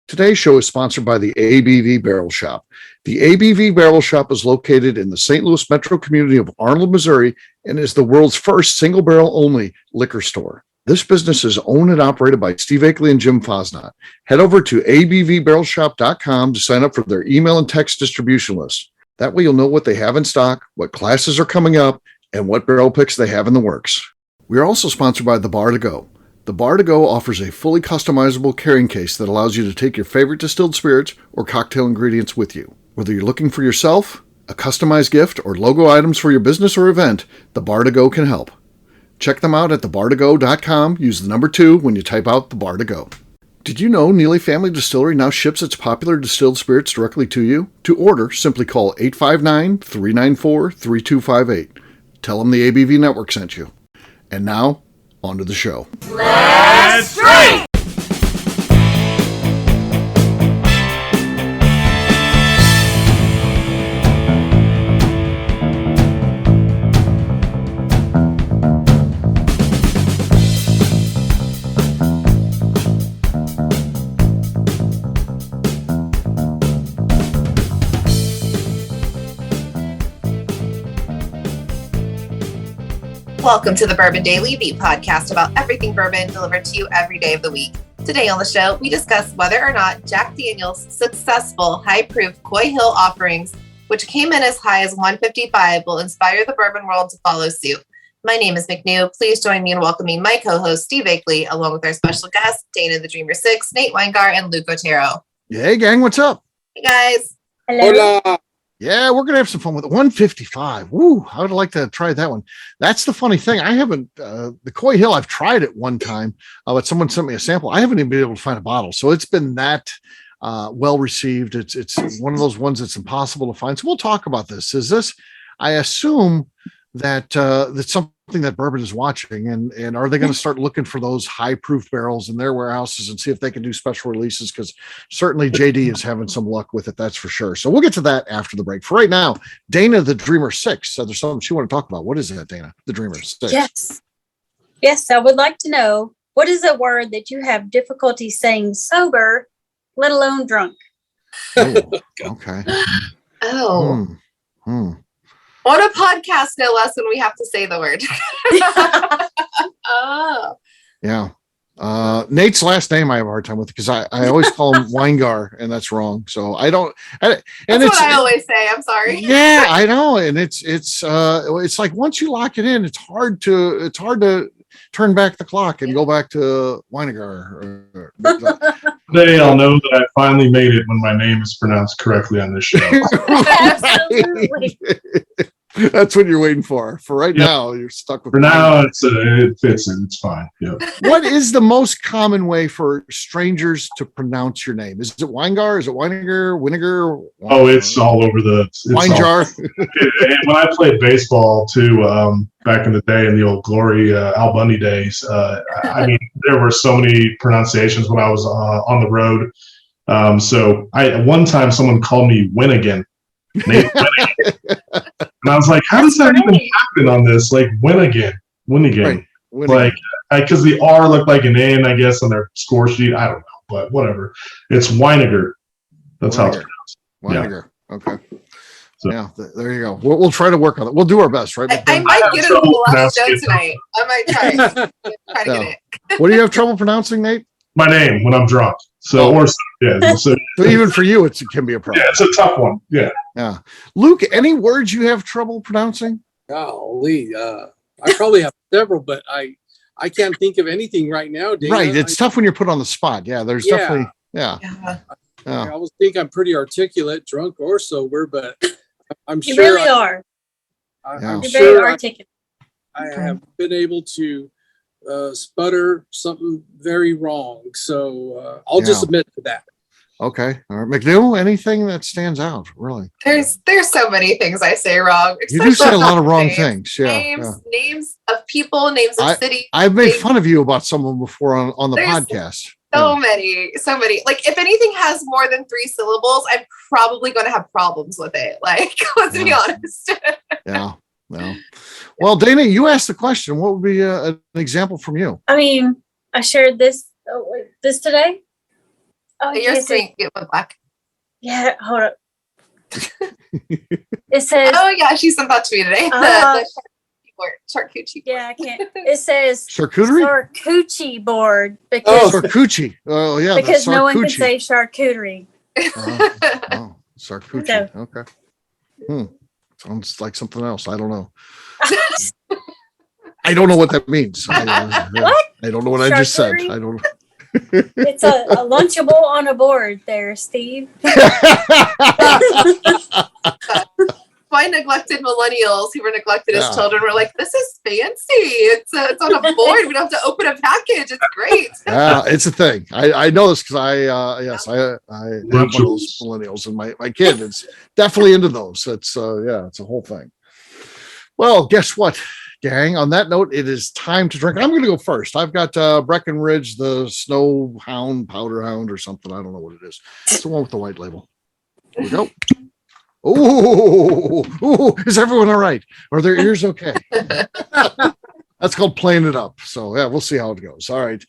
Today's show is sponsored by the ABV Barrel Shop. The ABV Barrel Shop is located in the St. Louis metro community of Arnold, Missouri, and is the world's first single barrel only liquor store. This business is owned and operated by Steve Akeley and Jim Fosnot. Head over to abvbarrelshop.com to sign up for their email and text distribution list. That way you'll know what they have in stock, what classes are coming up, and what barrel picks they have in the works. We are also sponsored by The Bar to Go. The Bar to Go offers a fully customizable carrying case that allows you to take your favorite distilled spirits or cocktail ingredients with you. Whether you're looking for yourself, a customized gift, or logo items for your business or event, The Bar to Go can help. Check them out at thebar2go.com. Use the number 2 when you type out The Bar to Go. Did you know Neely Family Distillery now ships its popular distilled spirits directly to you? To order, simply call 859-394-3258. Tell them the ABV Network sent you. And now, on to the show. Let's drink! Welcome to the Bourbon Daily, the podcast about everything bourbon delivered to you every day of the week. Today on the show, we discuss whether or not Jack Daniel's successful high-proof Coy Hill offerings, which came in as high as 155, will inspire the bourbon world to follow suit. My name is McNew. Please join me in welcoming my co-host, Steve Akeley, along with our special guests, Dana the Dreamer 6, Nate Weingar, and Luke Otero. Hey, gang, what's up? Hey, guys. Hello. Hola. Yeah, we're going to have some fun with it. 155. Woo, I would like to try that one. That's the funny thing. I haven't, the Coy Hill, I've tried it one time, but someone sent me a sample. I haven't even been able to find a bottle. So it's been that well received. It's one of those ones that's impossible to find. So we'll talk about this. Is this, I assume that that's something that bourbon is watching, and are they going to start looking for those high proof barrels in their warehouses and see if they can do special releases? Because certainly JD is having some luck with it, that's for sure. So we'll get to that after the break. For right now, Dana the Dreamer 6 said there's something she want to talk about. What is that, Dana the Dreamer 6? Yes, I would like to know, what is a word that you have difficulty saying sober, let alone drunk? Oh, okay. On a podcast, no less, when we have to say the word. Oh. Yeah. Nate's last name I have a hard time with because I always call him Weingar, and that's wrong. So I don't. That's what I always say. I'm sorry. Yeah, I know, and it's like once you lock it in, it's hard to turn back the clock and go back to Weingar. Today I'll know that I finally made it when my name is pronounced correctly on this show. Absolutely. That's what you're waiting for. For right now, you're stuck with. For now, it fits in. It's fine. Yep. What is the most common way for strangers to pronounce your name? Is it Weingar? Is it Weiniger? Winiger? Oh, it's all over the wine jar. When I played baseball too, back in the day, in the old glory Al Bundy days, I mean, there were so many pronunciations when I was on the road. So one time someone called me Winnigan. Nate Winnigan. And I was like, how does that even happen on this? Like, Winnigan. Right. Like, because the R looked like an N, I guess, on their score sheet. I don't know, but whatever. It's Weiniger. That's how it's pronounced. Weiniger. Yeah. Okay. So, yeah, there you go. We'll try to work on it. We'll do our best, right? I might get it a little last show tonight. I might try to get it. What do you have trouble pronouncing, Nate? My name when I'm drunk. So, so even for you, it can be a problem. Yeah, it's a tough one. Yeah. Yeah. Luke, any words you have trouble pronouncing? Golly, I probably have several, but I can't think of anything right now, Dana. Right. It's tough when you're put on the spot. Yeah. There's definitely. Yeah. I always think I'm pretty articulate, drunk or sober, but I'm you sure really are. I'm You're sure very articulate. I have been able to sputter something very wrong. So I'll just admit to that. Okay. All right. McNew, anything that stands out, really? There's so many things I say wrong. You do say a lot of wrong things. Yeah. Names of people, names of cities. I've made fun of you about some of them before on the podcast. So many. Like, if anything has more than 3 syllables, I'm probably going to have problems with it. Like, let's be honest. Yeah. Well, Dana, you asked the question. What would be an example from you? I mean, I shared this today. Oh, Your yes, screen get went black. yeah, hold up. It says, Oh yeah, she sent that to me today. The charcuterie board. yeah, I can't. It says Charcuterie? charcuterie board because Charcuterie. Oh, yeah. because no one can charcuterie. say charcuterie. Oh, charcuterie. So- Okay. Sounds like something else. I don't know. I don't know what that means. What? I don't know what I just said. Charcuterie? I don't It's a lunchable on a board there, Steve. My neglected millennials who were neglected as Yeah. children were like, "This is fancy. It's on a board. We don't have to open a package. It's great." Yeah, it's a thing. I know this because I have one of those millennials, and my kid is definitely into those. It's it's a whole thing. Well, guess what, gang? On that note, it is time to drink. I'm going to go first. I've got Breckenridge, the Snow Hound, Powder Hound, or something. I don't know what it is. It's the one with the white label. Here we go. Oh, is everyone all right? Are their ears okay? That's called playing it up. So yeah, we'll see how it goes. All right.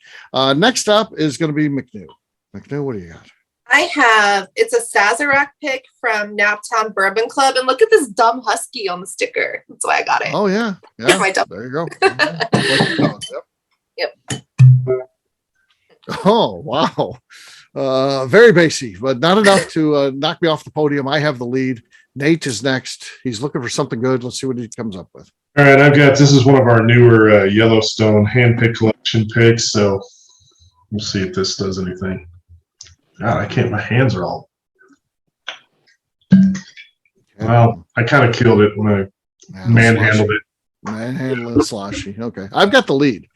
Next up is going to be McNew. McNew, what do you got? It's a Sazerac pick from Naptown Bourbon Club, and look at this dumb husky on the sticker. That's why I got it. Oh yeah. My dumb- There you go. Yep. Oh wow. Very basic, but not enough to knock me off the podium. I have the lead. Nate is next. He's looking for something good. Let's see what he comes up with. All right, this is one of our newer Yellowstone hand-picked collection picks, so we'll see if this does anything. God, my hands are all. Well, I kind of killed it when I manhandled it. Manhandling sloshy. Okay. I've got the lead.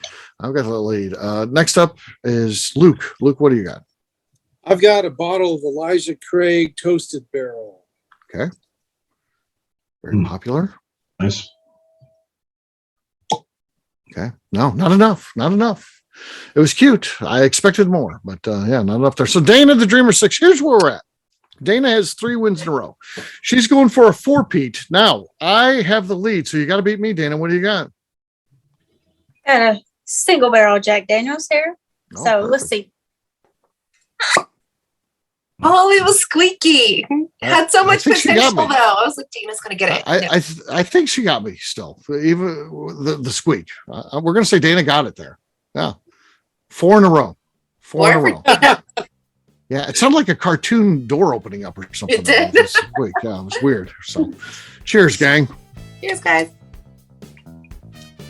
Next up is Luke. Luke, what do you got? I've got a bottle of Elijah Craig Toasted Barrel. Okay. Very popular. Nice. Okay. No, not enough. It was cute. I expected more, but not enough there. So Dana, the Dreamer 6, here's where we're at. Dana has 3 wins in a row. She's going for a 4-peat. Now, I have the lead, so you got to beat me, Dana. What do you got? Got a single barrel Jack Daniels here. Oh, So perfect. let's see. Oh, it was squeaky. Had so much think she got potential me. though. I was like, Dana's gonna get it. I think she got me still, even the squeak. We're going to say Dana got it there. Yeah. 4 in a row. 4 in a row. Yeah, it sounded like a cartoon door opening up or something. It did. Squeak. Yeah, it was weird. So, cheers, gang. Cheers, guys.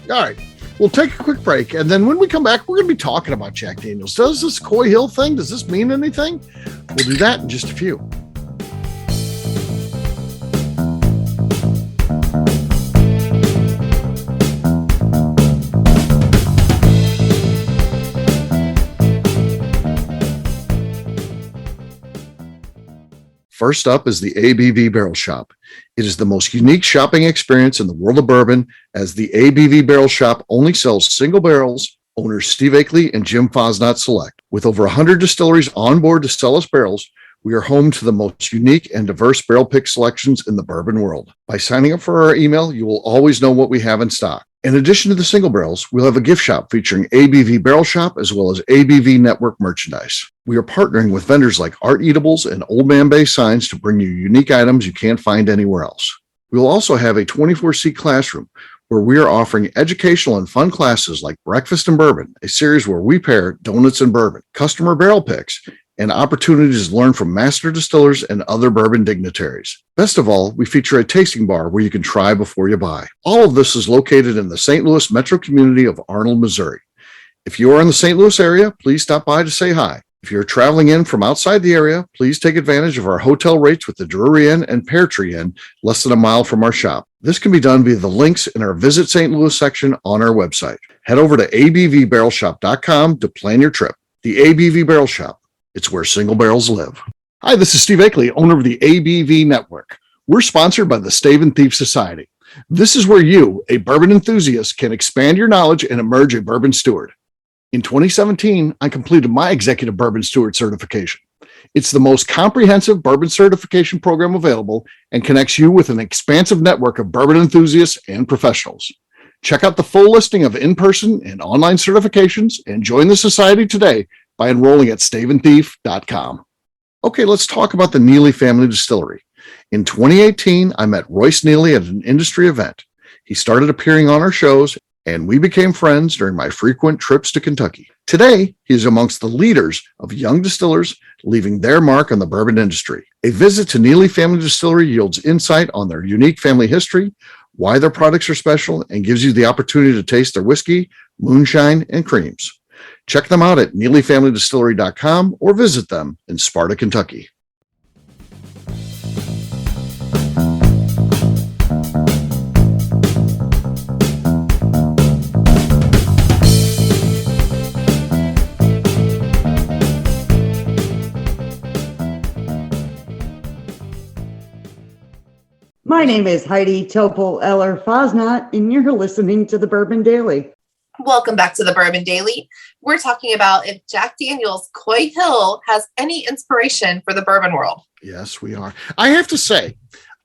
All right. We'll take a quick break, and then when we come back, we're going to be talking about Jack Daniels. Does this Coy Hill thing, does this mean anything? We'll do that in just a few. First up is the ABV Barrel Shop. It is the most unique shopping experience in the world of bourbon, as the ABV Barrel Shop only sells single barrels. Owners Steve Akeley and Jim Fosnot select. With over 100 distilleries on board to sell us barrels, we are home to the most unique and diverse barrel pick selections in the bourbon world. By signing up for our email, you will always know what we have in stock. In addition to the single barrels, we'll have a gift shop featuring ABV Barrel Shop as well as ABV Network merchandise. We are partnering with vendors like Art Eatables and Old Man Bay Signs to bring you unique items you can't find anywhere else. We will also have a 24-seat classroom where we are offering educational and fun classes like Breakfast and Bourbon, a series where we pair donuts and bourbon, customer barrel picks, and opportunities to learn from master distillers and other bourbon dignitaries. Best of all, we feature a tasting bar where you can try before you buy. All of this is located in the St. Louis metro community of Arnold, Missouri. If you are in the St. Louis area, please stop by to say hi. If you're traveling in from outside the area, please take advantage of our hotel rates with the Drury Inn and Pear Tree Inn, less than a mile from our shop. This can be done via the links in our Visit St. Louis section on our website. Head over to abvbarrelshop.com to plan your trip. The ABV Barrel Shop. It's where single barrels live. Hi, this is Steve Akeley, owner of the ABV Network. We're sponsored by the Stave and Thief Society. This is where you, a bourbon enthusiast, can expand your knowledge and emerge a bourbon steward. In 2017, I completed my Executive Bourbon Steward certification. It's the most comprehensive bourbon certification program available and connects you with an expansive network of bourbon enthusiasts and professionals. Check out the full listing of in-person and online certifications and join the society today by enrolling at staveandthief.com. Okay, let's talk about the Neely family distillery. In 2018, I met Royce Neely at an industry event. He started appearing on our shows, and we became friends during my frequent trips to Kentucky. Today, he is amongst the leaders of young distillers leaving their mark on the bourbon industry. A visit to Neely Family Distillery yields insight on their unique family history, why their products are special, and gives you the opportunity to taste their whiskey, moonshine, and creams. Check them out at NeelyFamilyDistillery.com or visit them in Sparta, Kentucky. My name is Heidi Topol Eller Fosnot, and you're listening to the Bourbon Daily. Welcome back to the Bourbon Daily. We're talking about if Jack Daniel's Coy Hill has any inspiration for the bourbon world. Yes, we are. I have to say,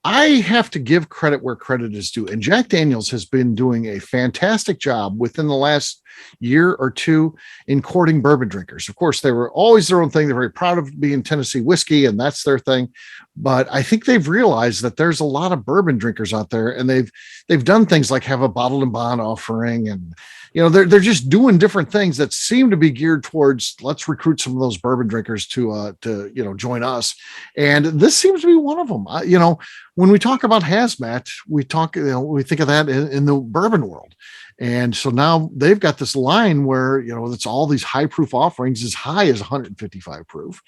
I have to give credit where credit is due. And Jack Daniel's has been doing a fantastic job within the last year or two in courting bourbon drinkers. Of course, they were always their own thing. They're very proud of being Tennessee whiskey, and that's their thing. But I think they've realized that there's a lot of bourbon drinkers out there, and they've done things like have a bottled and bond offering, and they're just doing different things that seem to be geared towards let's recruit some of those bourbon drinkers to join us. And this seems to be one of them. When we talk about hazmat, we think of that in the bourbon world. And so now they've got this line where, it's all these high proof offerings as high as 155 proof.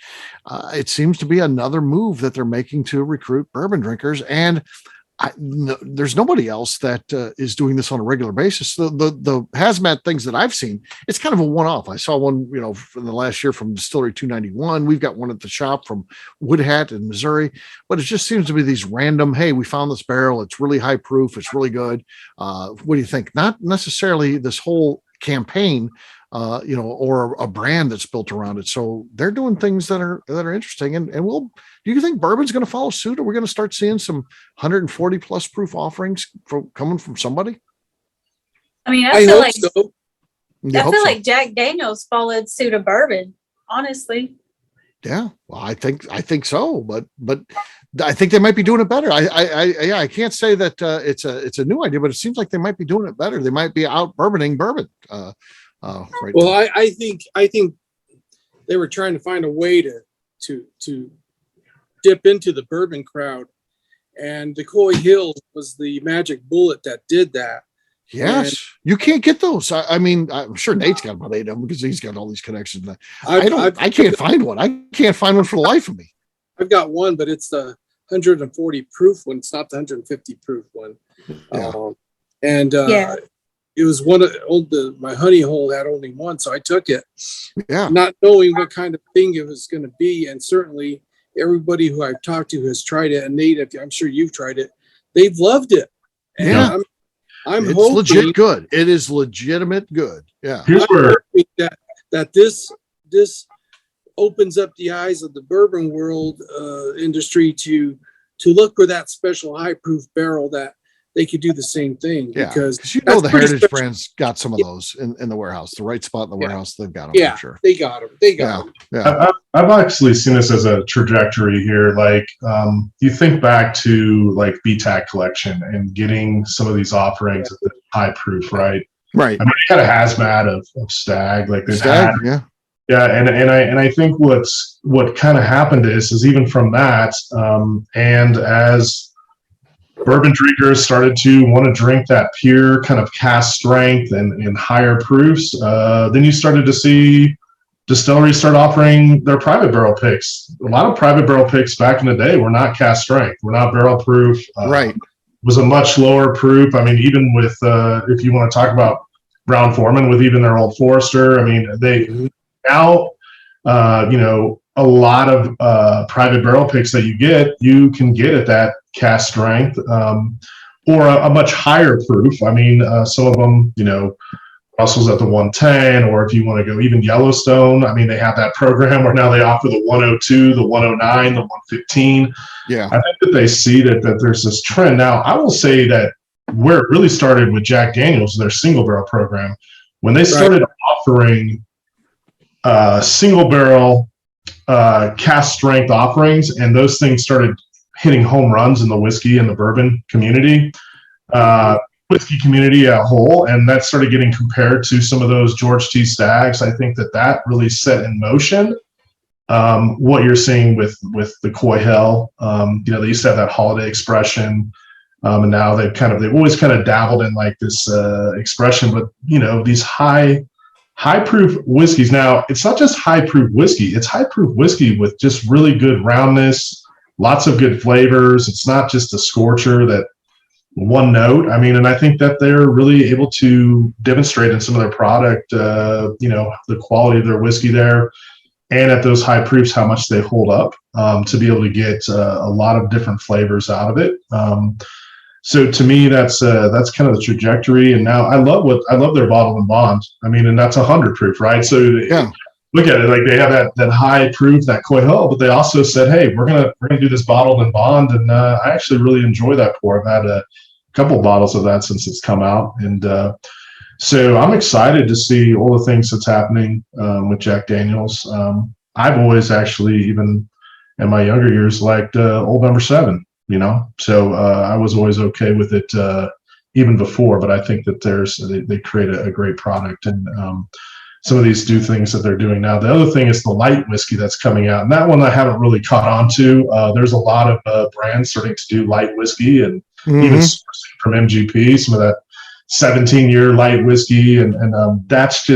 It seems to be another move that they're making to recruit bourbon drinkers. And there's nobody else that is doing this on a regular basis. The hazmat things that I've seen, it's kind of a one-off. I saw one, from the last year from Distillery 291. We've got one at the shop from Wood Hat in Missouri, but it just seems to be these random, hey, we found this barrel. It's really high proof. It's really good. What do you think? Not necessarily this whole campaign, or a brand that's built around it. So they're doing things that are interesting. And do you think bourbon's going to follow suit? Are we going to start seeing some 140 plus proof offerings coming from somebody? I mean, I hope so. I feel like Jack Daniel's followed suit of bourbon, honestly. Yeah, well, I think so, but I think they might be doing it better. I can't say that it's a new idea, but it seems like they might be doing it better. They might be out bourboning bourbon. Right well, I think they were trying to find a way to dip into the bourbon crowd, and the Coy Hill was the magic bullet that did that. Yes, you can't get those. I mean, I'm sure Nate's got about 8 of them because he's got all these connections. I can't find one. I can't find one for the life of me. I've got one, but it's the 140 proof one. It's not the 150 proof one. Yeah. It was one of my honey hole had only one, so I took it. Yeah. Not knowing what kind of thing it was going to be, and certainly everybody who I've talked to has tried it. And Nate, I'm sure you've tried it. They've loved it. And yeah. I'm it's hoping legit good. It is legitimate good. Yeah. Here's where that this opens up the eyes of the bourbon world industry to look for that special high proof barrel that they could do the same thing. Yeah, because the Heritage brands got some of those in the warehouse, the right spot in the warehouse. They've got them. Yeah, I'm sure. They got them. Them. Yeah. I've actually seen this as a trajectory here. Like, you think back to like BTAC collection and getting some of these offerings at the high proof, right? Right. I mean, you got a hazmat of Stag, like they've Stag, had, yeah, and I think what kind of happened is even from that, and as bourbon drinkers started to want to drink that pure kind of cask strength and higher proofs, then you started to see distilleries start offering their private barrel picks. A lot of private barrel picks back in the day were not cask strength, were not barrel proof. Right. Was a much lower proof. I mean, even with, if you want to talk about Brown Foreman with even their Old Forester, I mean, they now, a lot of private barrel picks that you can get at that cask strength, or a much higher proof. I mean, some of them, Russell's at the 110, or if you want to go even Yellowstone, I mean, they have that program where now they offer the 102, the 109, the 115. Yeah. I think that they see that there's this trend. Now, I will say that where it really started with Jack Daniel's, their single barrel program, when they started offering single barrel cast strength offerings, and those things started hitting home runs in the whiskey and the bourbon community, whiskey community as a whole, and that started getting compared to some of those George T. Staggs. I think that really set in motion what you're seeing with the Coy Hill. They used to have that holiday expression, and now they've always kind of dabbled in like this expression, but these high proof whiskeys. Now it's not just high proof whiskey; it's high proof whiskey with just really good roundness, lots of good flavors. It's not just a scorcher that one note. I mean, and I think that they're really able to demonstrate in some of their product, the quality of their whiskey there, and at those high proofs, how much they hold up to be able to get a lot of different flavors out of it. So to me, that's kind of the trajectory. And now I love their bottle and bond. I mean, and that's 100 proof, right? So yeah. Look at it, like they have that high proof, that Coy Hill, but they also said, hey, we're gonna do this bottled and bond, and I actually really enjoy that pour. I've had a couple of bottles of that since it's come out, and so I'm excited to see all the things that's happening with Jack Daniel's. I've always actually, even in my younger years, liked Old Number 7. So I was always okay with it even before, but I think that they create a great product, and some of these do things that they're doing now. The other thing is the light whiskey that's coming out, and that one I haven't really caught on to. There's a lot of brands starting to do light whiskey, and even sourcing from MGP, some of that 17-year light whiskey, and that's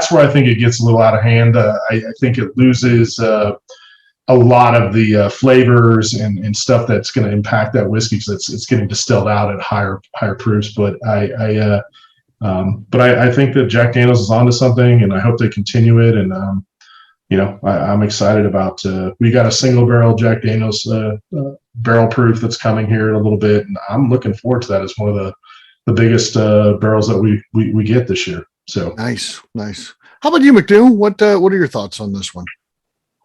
where I think it gets a little out of hand. I think it loses a lot of the flavors and stuff that's going to impact that whiskey, because it's getting distilled out at higher proofs. But I think that Jack Daniel's is onto something, and I hope they continue it. And I'm excited about. We got a single barrel Jack Daniel's barrel proof that's coming here in a little bit, and I'm looking forward to that as one of the biggest barrels that we get this year. So nice. How about you, McNew? What are your thoughts on this one?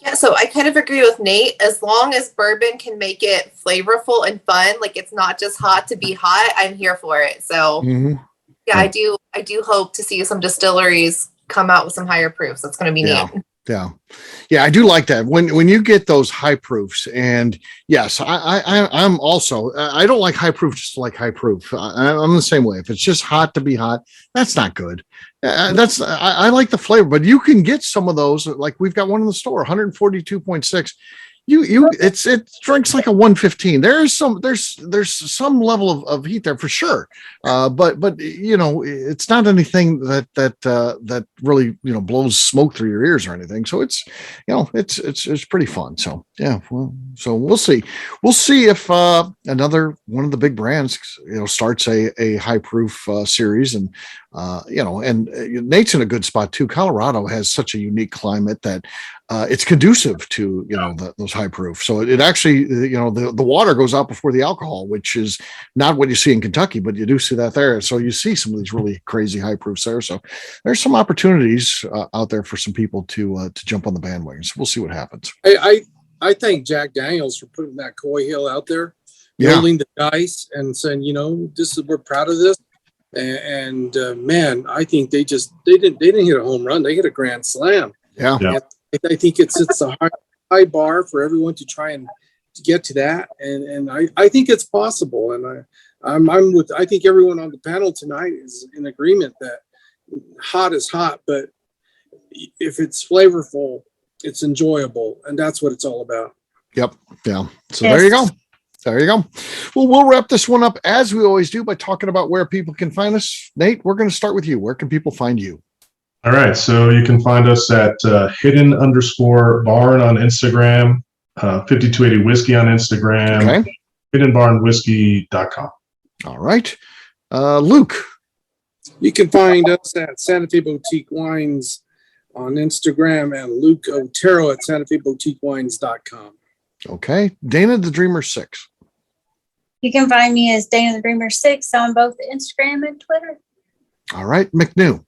Yeah, so I kind of agree with Nate. As long as bourbon can make it flavorful and fun, like it's not just hot to be hot, I'm here for it. So yeah, I do hope to see some distilleries come out with some higher proofs. That's going to be neat. Yeah, I do like that when you get those high proofs. And yes, I'm also, I don't like high proof just like high proof. I'm the same way. If it's just hot to be hot, that's not good. I like the flavor, but you can get some of those. Like we've got one in the store, 142.6. It drinks like a 115. There's some level of heat there for sure. But it's not anything that really, blows smoke through your ears or anything. So it's pretty fun. So yeah. So we'll see. We'll see if another one of the big brands, starts a high proof series, and Nate's in a good spot too. Colorado has such a unique climate that it's conducive to those high proof. So it actually the water goes out before the alcohol, which is not what you see in Kentucky, but you do see that there. So you see some of these really crazy high proofs there. So there's some opportunities out there for some people to jump on the bandwagon. So we'll see what happens. I thank Jack Daniels for putting that Coy Hill out there, rolling the dice and saying, we're proud of this. And man, I think they didn't hit a home run. They hit a grand slam. Yeah. I think it's a high bar for everyone to try and to get to that. And I think it's possible. And I think everyone on the panel tonight is in agreement that hot is hot, but if it's flavorful, it's enjoyable. And that's what it's all about. Yep. Yeah. So There you go. There you go. Well, we'll wrap this one up as we always do by talking about where people can find us. Nate, we're going to start with you. Where can people find you? All right. So you can find us at hidden_barn on Instagram, 5280 whiskey on Instagram, hiddenbarnwhiskey.com. All right. Luke. You can find us at Santa Fe Boutique Wines on Instagram and Luke Otero at SantaFeBoutiqueWines.com. Okay. Dana the Dreamer 6. You can find me as Dana the Dreamer 6 on both Instagram and Twitter. All right. McNew.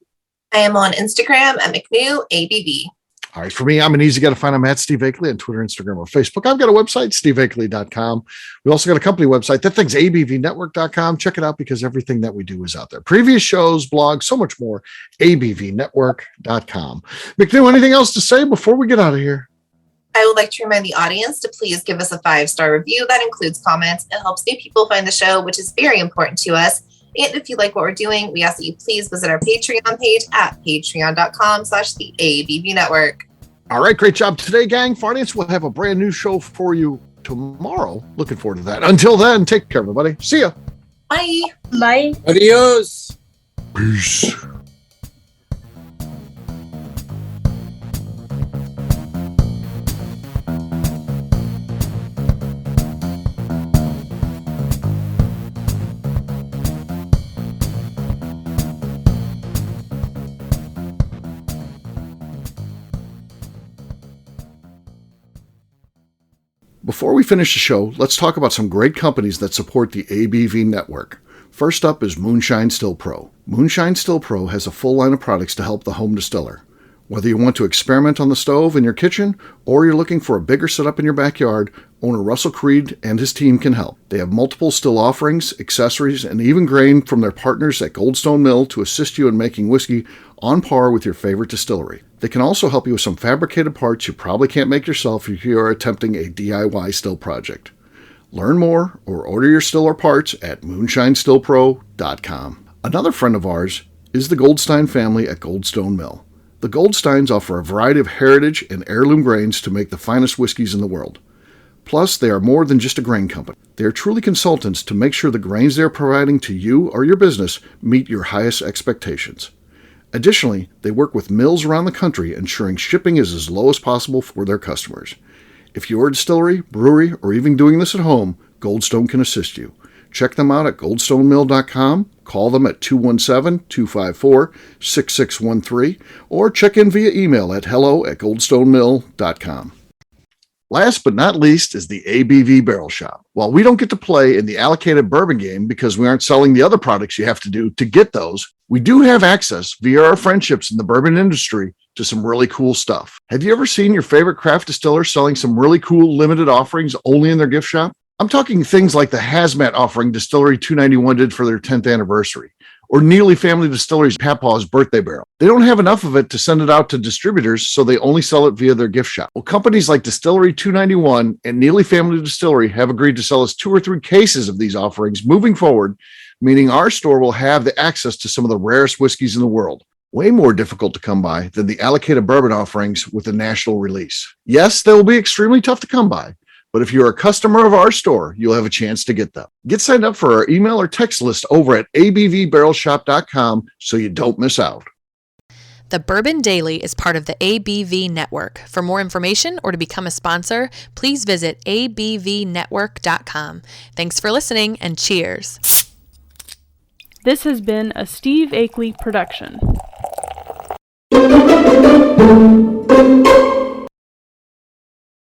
I am on Instagram at McNew ABV. All right, for me, I'm an easy guy to find. I'm at Steve Akeley on Twitter, Instagram, or Facebook. I've got a website, steveakeley.com. We also got a company website. That thing's abvnetwork.com. Check it out because everything that we do is out there. Previous shows, blogs, so much more, abvnetwork.com. McNew, anything else to say before we get out of here? I would like to remind the audience to please give us a 5-star review. That includes comments. It helps new people find the show, which is very important to us. And if you like what we're doing, we ask that you please visit our Patreon page at patreon.com/the ABV Network. All right, great job today, gang. Finance will have a brand new show for you tomorrow. Looking forward to that. Until then, take care, everybody. See ya. Bye. Bye. Adios. Peace. Before we finish the show, let's talk about some great companies that support the ABV network. First up is Moonshine Still Pro. Moonshine Still Pro has a full line of products to help the home distiller. Whether you want to experiment on the stove in your kitchen or you're looking for a bigger setup in your backyard, owner Russell Creed and his team can help. They have multiple still offerings, accessories, and even grain from their partners at Goldstone Mill to assist you in making whiskey on par with your favorite distillery. They can also help you with some fabricated parts you probably can't make yourself if you are attempting a DIY still project. Learn more or order your still or parts at moonshinestillpro.com. Another friend of ours is the Goldstein family at Goldstone Mill. The Goldsteins offer a variety of heritage and heirloom grains to make the finest whiskeys in the world. Plus, they are more than just a grain company. They are truly consultants to make sure the grains they are providing to you or your business meet your highest expectations. Additionally, they work with mills around the country, ensuring shipping is as low as possible for their customers. If you're a distillery, brewery, or even doing this at home, Goldstone can assist you. Check them out at goldstonemill.com, call them at 217-254-6613, or check in via email at hello@goldstonemill.com. Last but not least is the ABV Barrel Shop. While we don't get to play in the allocated bourbon game because we aren't selling the other products you have to do to get those, we do have access via our friendships in the bourbon industry to some really cool stuff. Have you ever seen your favorite craft distiller selling some really cool limited offerings only in their gift shop? I'm talking things like the hazmat offering Distillery 291 did for their 10th anniversary, or Neely Family Distillery's Papaw's birthday barrel. They don't have enough of it to send it out to distributors, so they only sell it via their gift shop. Well, companies like Distillery 291 and Neely Family Distillery have agreed to sell us 2 or 3 cases of these offerings moving forward, meaning our store will have the access to some of the rarest whiskeys in the world. Way more difficult to come by than the allocated bourbon offerings with a national release. Yes, they will be extremely tough to come by, but if you're a customer of our store, you'll have a chance to get them. Get signed up for our email or text list over at abvbarrelshop.com so you don't miss out. The Bourbon Daily is part of the ABV Network. For more information or to become a sponsor, please visit abvnetwork.com. Thanks for listening and cheers. This has been a Steve Akeley production.